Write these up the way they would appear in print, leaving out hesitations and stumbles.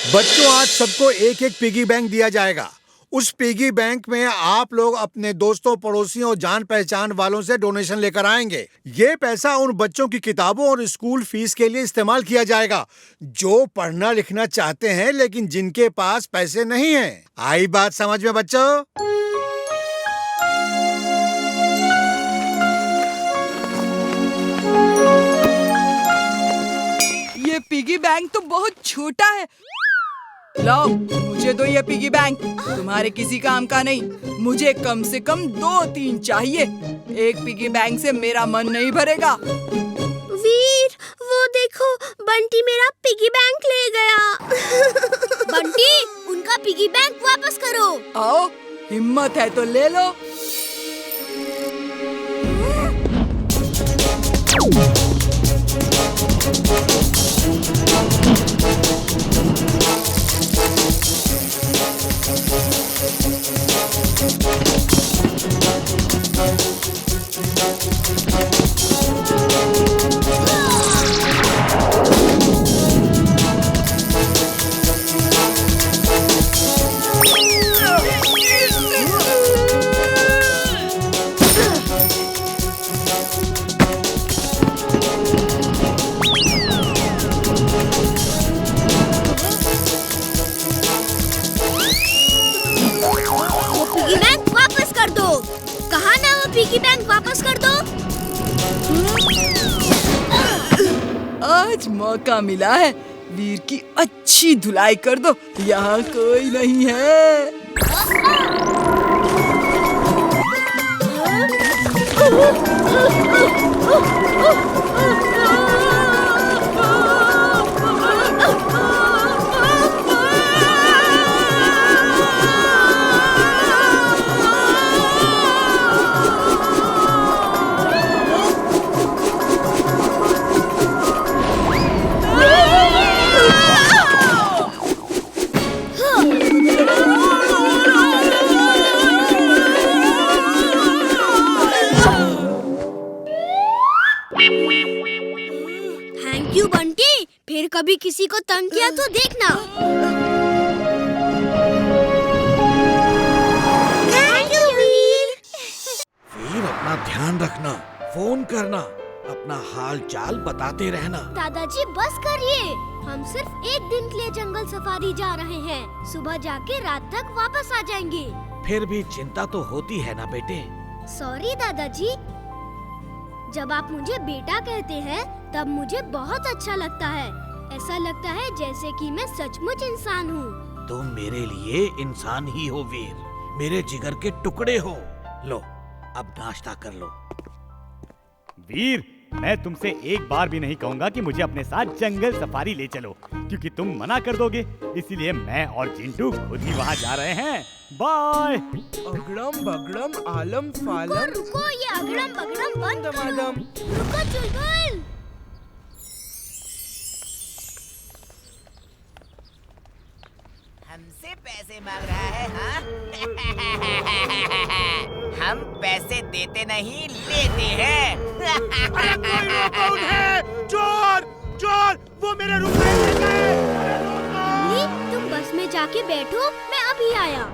बच्चों, आज सबको एक एक पिगी बैंक दिया जाएगा। उस पिगी बैंक में आप लोग अपने दोस्तों, पड़ोसियों और जान पहचान वालों से डोनेशन लेकर आएंगे। ये पैसा उन बच्चों की किताबों और स्कूल फीस के लिए इस्तेमाल किया जाएगा जो पढ़ना लिखना चाहते हैं लेकिन जिनके पास पैसे नहीं हैं। आई बात समझ में बच्चों? ये पिगी बैंक तो बहुत छोटा है। लाओ, मुझे दो ये पिगी बैंक। तुम्हारे किसी काम का नहीं। मुझे कम से कम 2-3 चाहिए। एक पिगी बैंक से मेरा मन नहीं भरेगा। वीर, वो देखो, बंटी मेरा पिगी बैंक ले गया। बंटी, उनका पिगी बैंक वापस करो। आओ, हिम्मत है तो ले लो। पिगी बैंक वापस कर दो। आज मौका मिला है, वीर की अच्छी धुलाई कर दो। यहाँ कोई नहीं है। थैंक यू बंटी, फिर कभी किसी को तंग किया तो देखना। थैंक यू वीर। वीर, अपना ध्यान रखना, फोन करना, अपना हाल चाल बताते रहना। दादाजी बस करिए, हम सिर्फ एक दिन के लिए जंगल सफारी जा रहे हैं। सुबह जाके रात तक वापस आ जाएंगे। फिर भी चिंता तो होती है ना बेटे। सॉरी दादाजी, जब आप मुझे बेटा कहते हैं तब मुझे बहुत अच्छा लगता है। ऐसा लगता है जैसे कि मैं सचमुच इंसान हूँ। तुम मेरे लिए इंसान ही हो वीर, मेरे जिगर के टुकड़े हो। लो, अब नाश्ता कर लो। वीर, मैं तुमसे एक बार भी नहीं कहूँगा कि मुझे अपने साथ जंगल सफारी ले चलो, क्योंकि तुम मना कर दोगे। इसीलिए मैं और चिंटू खुद ही वहाँ जा रहे हैं। बाय। अगड़म बगड़म आलम फालम। रुको, ये अगड़म बगड़म बंद करो। दमादम। रुको चुलबुल। हमसे पैसे मांग रहा है, हाँ? हम पैसे देते नहीं, लेते हैं। अरे कोई कौन है? चोर! चोर! वो मेरे रुपए ले गए! तुम बस में जाके बैठो, मैं अभी आया।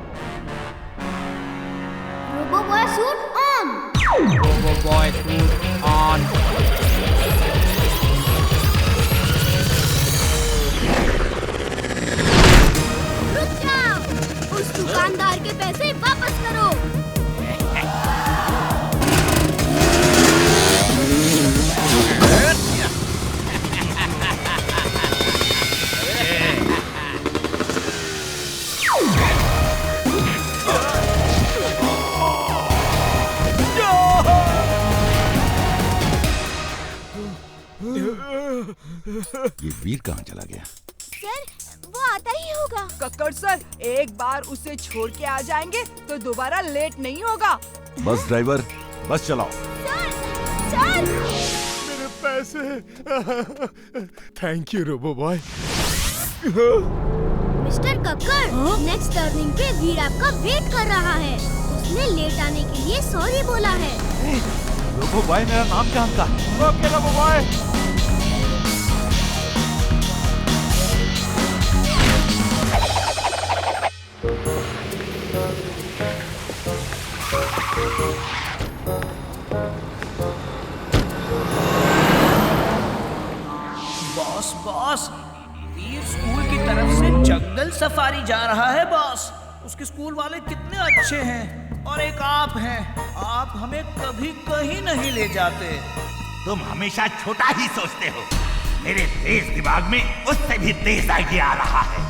Robo boy suit on. Robo boy suit on. रुक जाओ, उस दुकानदार के पैसे वापस करो। ये वीर कहाँ चला गया? सर, वो आता ही होगा। कक्कड़ सर, एक बार उसे छोड़ के आ जाएंगे तो दोबारा लेट नहीं होगा। बस ड्राइवर, बस चलाओ। Sir, sir. मेरे पैसे। Thank you robo boy. Mister Kakkar, next turning पे वीर आपका वेट कर रहा है। उसने लेट आने के लिए सॉरी बोला है। रोबो बॉय मेरा नाम क्या था? Okay robo boy. जंगल सफारी जा रहा है बॉस। उसके स्कूल वाले कितने अच्छे हैं, और एक आप हैं, आप हमें कभी कहीं नहीं ले जाते। तुम हमेशा छोटा ही सोचते हो। मेरे तेज दिमाग में उससे भी तेज आइडिया आ रहा है।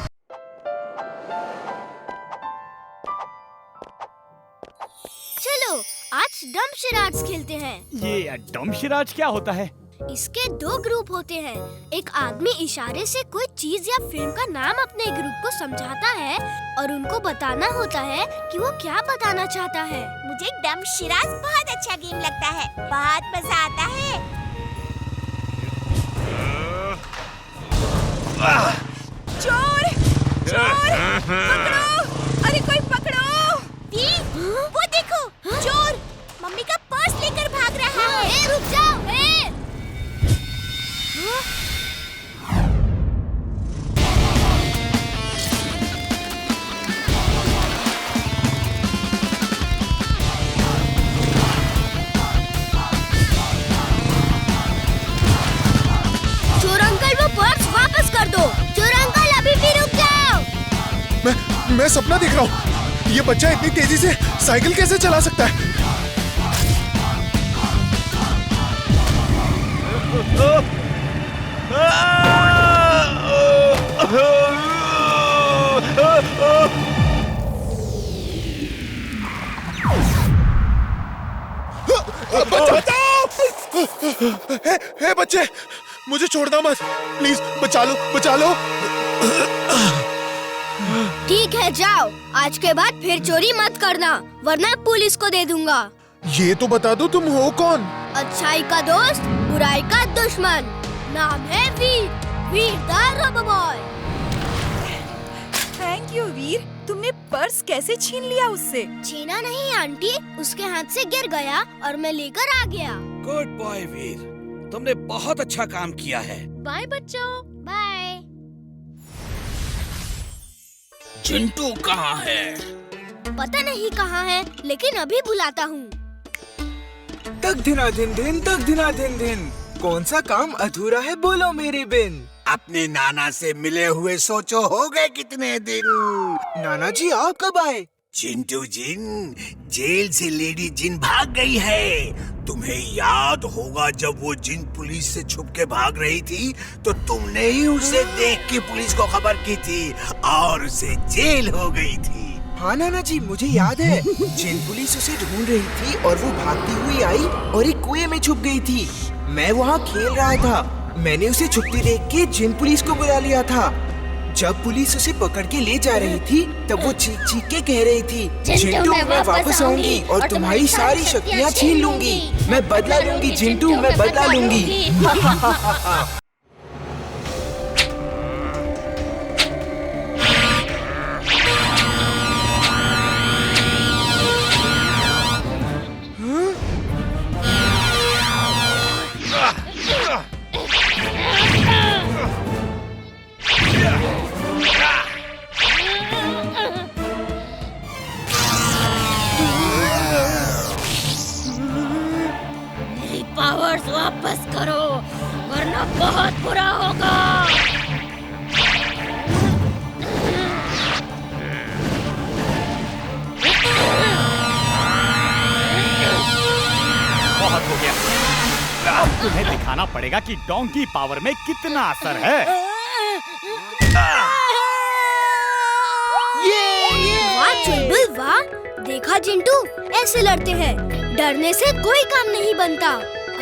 चलो आज डम्ब शराड्स खेलते हैं। ये डम्ब शराड्स क्या होता है? इसके 2 ग्रुप होते हैं। एक आदमी इशारे से कोई चीज या फिल्म का नाम अपने ग्रुप को समझाता है और उनको बताना होता है कि वो क्या बताना चाहता है। मुझे डम्ब शराड्स बहुत अच्छा गेम लगता है, बहुत मजा आता है। चोर! चोर! पकड़ो! अरे कोई पकड़ो! वो देखो, चोर मम्मी का पर्स लेकर भाग रहा है। रुक जाओ! चोर अंकल वो पर्स वापस कर दो। चोर अंकल अभी भी रुक जाओ। मैं सपना देख रहा हूँ। ये बच्चा इतनी तेजी से साइकिल कैसे चला सकता है? हे बच्चे, मुझे छोड़ना मत, प्लीज बचा लो, बचा लो। ठीक है जाओ, आज के बाद फिर चोरी मत करना वरना पुलिस को दे दूंगा। ये तो बता दो तुम हो कौन? अच्छाई का दोस्त, बुराई का दुश्मन। नाम है Veer, Veer the rubber boy. Thank you Veer, तुमने पर्स कैसे छीन लिया उससे? छीना नहीं आंटी, उसके हाथ से गिर गया और मैं लेकर आ गया। गुड बॉय वीर, तुमने बहुत अच्छा काम किया है। बाय बच्चों, बाय। चिंटू कहाँ है? पता नहीं कहाँ है, लेकिन अभी बुलाता हूँ। तक धिना धिन धिन, तक धिना धिन धिन। कौन सा काम अधूरा है बोलो मेरी बिन। अपने नाना से मिले हुए सोचो हो गए कितने दिन। नाना जी आप कब आए? चिंटू जिन, जेल से लेडी जिन भाग गई है। तुम्हें याद होगा जब वो जिन पुलिस से छुप के भाग रही थी तो तुमने ही उसे देख के पुलिस को खबर की थी और उसे जेल हो गई थी। हाँ नाना जी मुझे याद है, जिन पुलिस उसे ढूंढ रही थी और वो भागती हुई आई और एक कुएं में छुप गई थी। मैं वहाँ खेल रहा था, मैंने उसे छुपती देख के जिन पुलिस को बुला लिया था। जब पुलिस उसे पकड़ के ले जा रही थी तब वो चीख चीख के कह रही थी, चिंटू मैं वापस आऊंगी और तुम्हारी सारी शक्तियाँ छीन लूंगी। मैं बदला लूंगी चिंटू, मैं बदला लूंगी। पावर्स वापस करो वरना बहुत बुरा होगा। बहुत हो गया, अब तुम्हें दिखाना पड़ेगा कि डोंकी पावर में कितना असर है। वाह चुलबुल वाह, देखा चिंटू ऐसे लड़ते हैं, डरने से कोई काम नहीं बनता।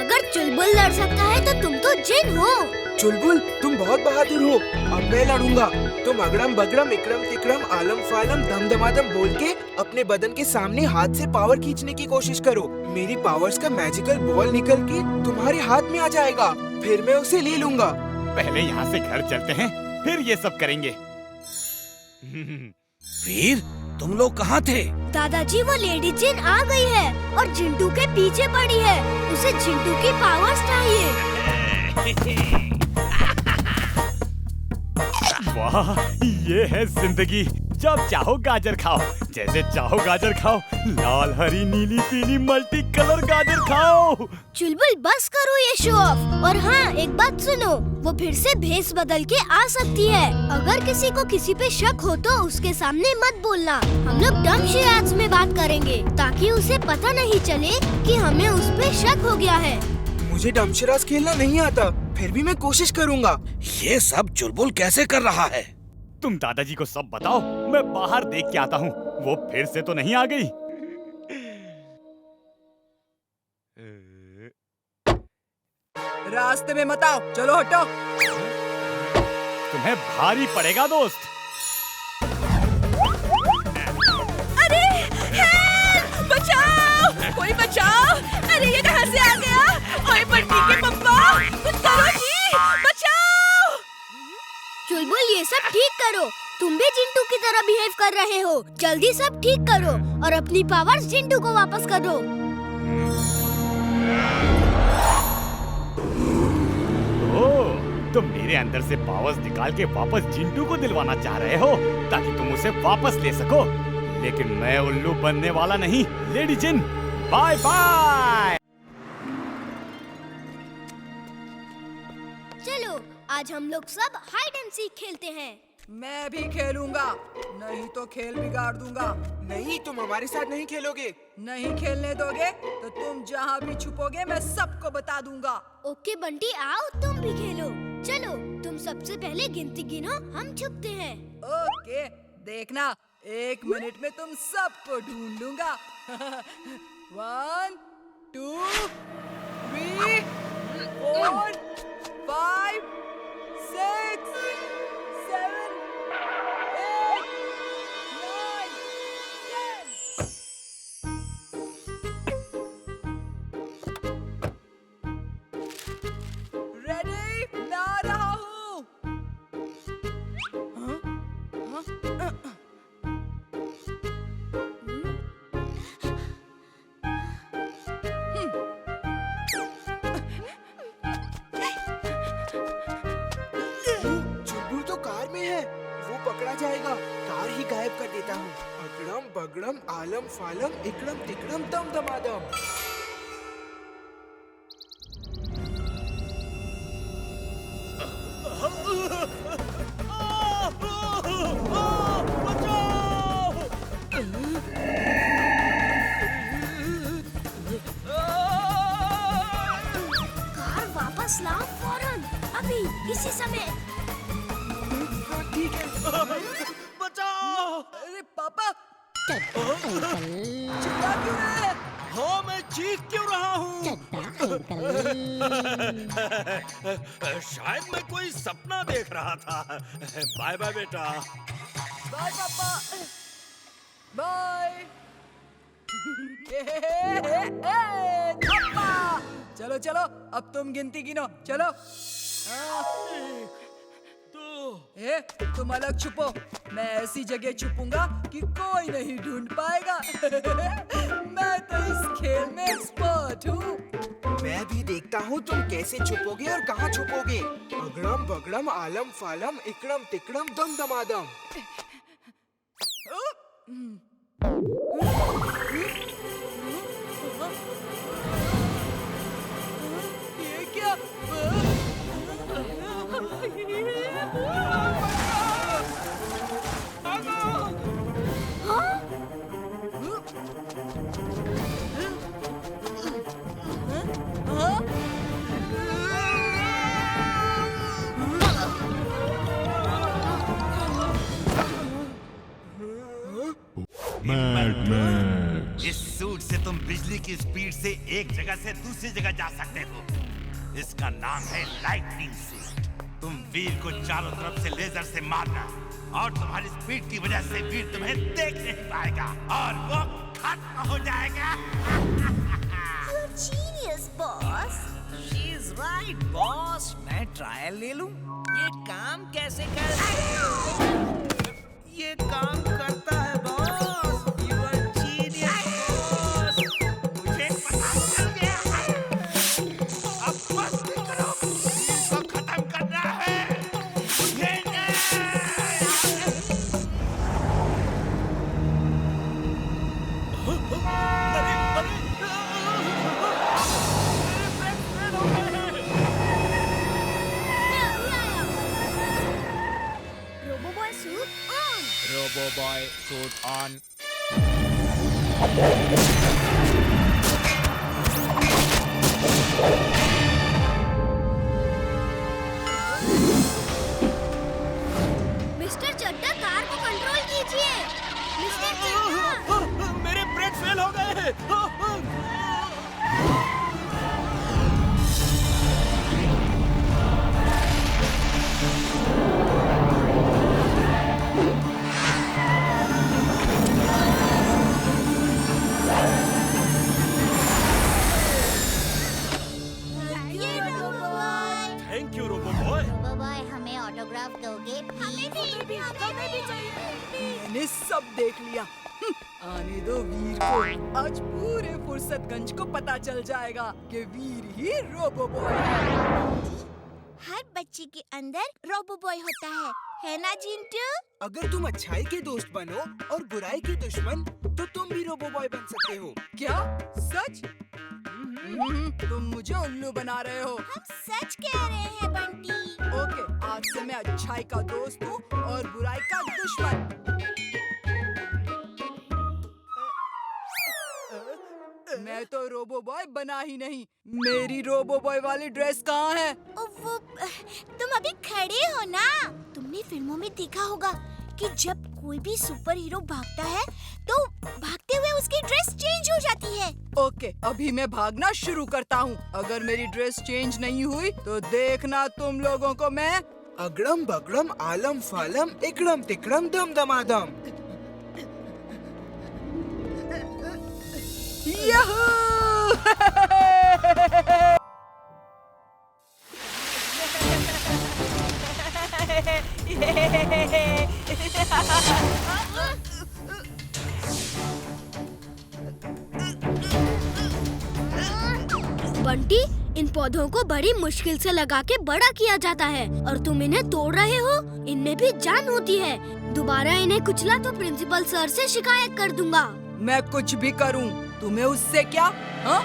अगर चुलबुल लड़ सकता है तो तुम तो जिन हो। चुलबुल तुम बहुत बहादुर हो, अब मैं लड़ूंगा। तुम अगड़म बगड़म इकड़म तिकड़म आलम फालम दम दमादम बोल के अपने बदन के सामने हाथ से पावर खींचने की कोशिश करो। मेरी पावर्स का मैजिकल बॉल निकल के तुम्हारे हाथ में आ जाएगा, फिर मैं उसे ले लूंगा। पहले यहाँ से घर चलते हैं, फिर ये सब करेंगे। वीर तुम लोग कहाँ थे? दादाजी वो लेडी जिन आ गई है और चिंटू के पीछे पड़ी है, उसे चिंटू की पावर्स चाहिए। वाह, ये है जिंदगी। जब चाहो गाजर खाओ, जैसे चाहो गाजर खाओ, लाल हरी नीली पीली मल्टी कलर गाजर खाओ। चुलबुल बस करो ये शो ऑफ। और हाँ एक बात सुनो, वो फिर से भेस बदल के आ सकती है। अगर किसी को किसी पे शक हो तो उसके सामने मत बोलना। हम लोग डम्पशराज में बात करेंगे ताकि उसे पता नहीं चले कि हमें उस पे शक हो गया है। मुझे डम्पशराज खेलना नहीं आता, फिर भी मैं कोशिश करूँगा। ये सब चुलबुल कैसे कर रहा है? तुम दादाजी को सब बताओ, मैं बाहर देख के आता हूँ। वो फिर से तो नहीं आ गई? रास्ते में मत आओ, चलो हटो। तुम्हें भारी पड़ेगा दोस्त। अरे हेल्प! बचाओ! कोई बचाओ! अरे ये कहाँ से आ गया? ओए बंटी के पप्पा! कुछ करो जी! बचाओ! चुलबुल ये सब ठीक करो। तुम भी जिंटू की तरह बिहेव कर रहे हो। जल्दी सब ठीक करो और अपनी पावर्स जिंटू को वापस कर दो। तुम मेरे अंदर से पावर्स निकाल के वापस जिंटू को दिलवाना चाह रहे हो ताकि तुम उसे वापस ले सको, लेकिन मैं उल्लू बनने वाला नहीं। लेडी जिन, बाय बाय। चलो आज हम लोग सब हाइड एंड सीक खेलते हैं। मैं भी खेलूंगा, नहीं तो खेल बिगाड़ दूंगा। नहीं, तुम हमारे साथ नहीं खेलोगे। नहीं खेलने दोगे तो तुम जहाँ भी छुपोगे मैं सबको बता दूंगा। ओके बंटी, आओ तुम भी खेलो। चलो तुम सबसे पहले गिनती गिनो, हम छुपते हैं। ओके, देखना 1 मिनट में तुम सबको ढूंढ लूंगा। 1 2 3 4 5 6 7 8 9 10। रेडी? मैं आ रहा हूँ। चुलबुल तो कार में है, वो पकड़ा जाएगा। कार ही गायब कर देता हूँ। अगड़म बगड़म आलम फालम इकड़म तिकड़म दम दमादम। कार वापस लाओ फौरन, अभी इसी समय। ठीक है। बचाओ! अरे पापा, चिल्ला क्यों रहे हैं? हाँ, मैं चीख क्यों रहा हूँ? शायद मैं कोई सपना देख रहा था। बाय बाय बेटा। बाय पापा। बाय। पापा, चलो चलो, अब तुम गिनती गिनो। चलो। 1 2 तुम अलग छुपो, मैं ऐसी जगह छुपूंगा कि कोई नहीं ढूंढ पाएगा। मैं तो इस खेल में एक्सपर्ट हूँ। मैं भी देखता हूँ तुम कैसे छुपोगे और कहाँ छुपोगे। अगड़म बगड़म आलम फालम इकड़म तिकड़म दम दमादम। ये क्या? इस सूट से तुम बिजली की स्पीड से एक जगह से दूसरी जगह जा सकते हो। इसका नाम है लाइटनिंग सूट। तुम वीर को चारों तरफ से लेजर से मारना और तुम्हारी स्पीड की वजह से वीर तुम्हें देख नहीं पाएगा और वो खत्म हो जाएगा। Genius boss. She is right boss. मैं ट्रायल ले लूं? ये काम कैसे ये काम करता है boss. You are genius boss. मुझे पता चल गया है। अब बस करो, इसको खत्म करना है। Boy suit on. Robo boy suit on. Mister Chadda car को कंट्रोल कीजिए। मिस्टर चड्डा। मेरे ब्रेक फेल हो गए हैं। Thank you robo boy. Robo boy हमें ऑटोग्राफ दोगे? हमें भी चाहिए। मैंने सब देख लिया। आने दो वीर को। आज पूरे फुर्सतगंज को पता चल जाएगा कि वीर ही रोबो बॉय है। हर बच्चे के अंदर रोबो बॉय होता है ना जिंटू? अगर तुम अच्छाई के दोस्त बनो और बुराई के दुश्मन, तो तुम भी रोबो बॉय बन सकते हो। क्या सच? तुम मुझे उल्लू बना रहे हो। हम सच कह रहे हैं बंटी। ओके, आज से मैं अच्छाई का दोस्त हूँ और बुराई का दुश्मन। मैं तो रोबो बॉय बना ही नहीं। मेरी रोबो बॉय वाली ड्रेस कहाँ है? वो तुम अभी खड़े हो ना। तुमने फिल्मों में देखा होगा कि जब कोई भी सुपर हीरो भागता है तो भागते हुए उसकी ड्रेस चेंज हो जाती है। ओके, अभी मैं भागना शुरू करता हूँ। अगर मेरी ड्रेस चेंज नहीं हुई तो देखना तुम लोगों को मैं। अगड़म बगड़म आलम फालम इकड़म तिकड़म दम दमादम। बंटी, इन पौधों को बड़ी मुश्किल से लगा के बड़ा किया जाता है और तुम इन्हें तोड़ रहे हो। इनमें भी जान होती है। दोबारा इन्हें कुचला तो प्रिंसिपल सर से शिकायत कर दूंगा। मैं कुछ भी करूं, तुम्हें उससे क्या? हाँ?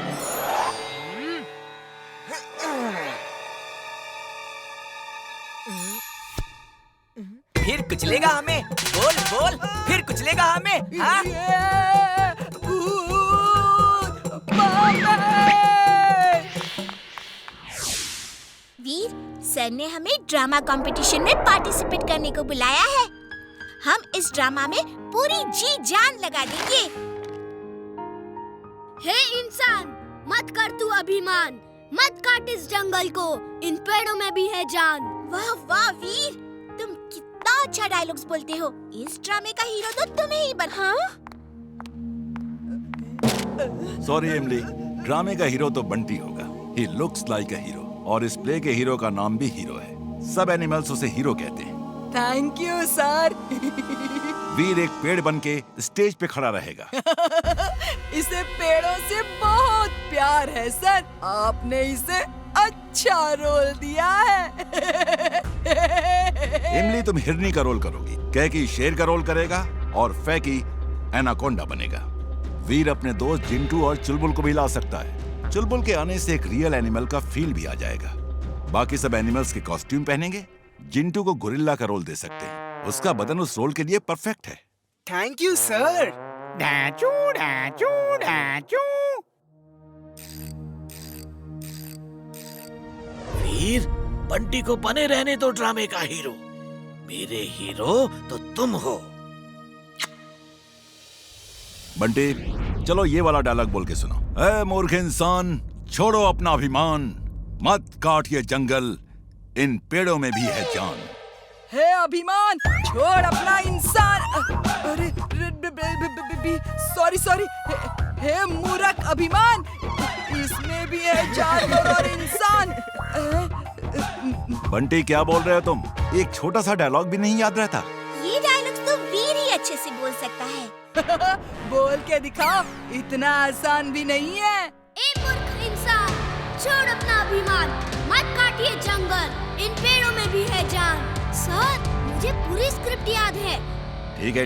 फिर कुचलेगा हमें? बोल बोल, फिर कुचलेगा हमें? हाँ? वीर, सर ने हमें ड्रामा कंपटीशन में पार्टिसिपेट करने को बुलाया है। हम इस ड्रामा में पूरी जी जान लगा देंगे। हे इंसान, मत कर तू अभिमान, मत काट इस जंगल को, इन पेड़ों में भी है जान। वाह वाह वीर, तुम कितना अच्छा डायलॉग्स बोलते हो। इस ड्रामे का हीरो तो तुम्हें ही बना। हाँ? सॉरी एमली, ड्रामे का हीरो तो बंटी होगा। He looks like a hero, और इस प्ले के हीरो का नाम भी हीरो है। सब एनिमल्स उसे हीरो कहते हैं। Thank you sir. वीर एक पेड़ बन के स्टेज पे खड़ा रहेगा। इसे पेड़ों से बहुत प्यार है सर। आपने इसे अच्छा रोल दिया है। इमली, तुम हिरनी का रोल करोगी, कैकी शेर का रोल करेगा और फैकी एनाकोंडा बनेगा। वीर अपने दोस्त जिंटू और चुलबुल को भी ला सकता है। चुलबुल के आने से एक रियल एनिमल का फील भी आ जाएगा। बाकी सब एनिमल्स के कॉस्ट्यूम पहनेंगे। जिंटू को गोरिल्ला का रोल दे सकते हैं। उसका बदन उस रोल के लिए परफेक्ट है। Thank you sir. डाचू डाचू डाचू। वीर, बंटी को बने रहने दो ड्रामे का हीरो। मेरे हीरो तो तुम हो। बंटी, चलो ये वाला डायलॉग बोल के सुनो। ऐ मूर्ख इंसान, छोड़ो अपना अभिमान, मत काट ये जंगल, इन पेड़ों में भी है जान। हे अभिमान, छोड़ अपना इंसान। अरे सॉरी। हे मूर्ख अभिमान, इसमें भी है जानवर और इंसान। बंटी, क्या बोल रहे हो तुम? एक छोटा सा डायलॉग भी नहीं याद रहता? ये डायलॉग्स तो वीर ही अच्छे से बोल सकता है। बोल के दिखाओ, इतना आसान भी नहीं है। ए मूर्ख इंसान, छोड़ अपना अभिमान, मत काटिए जंगल, इन पेड़ों में भी है जान। सर, मुझे पूरी स्क्रिप्ट याद है। ठीक है,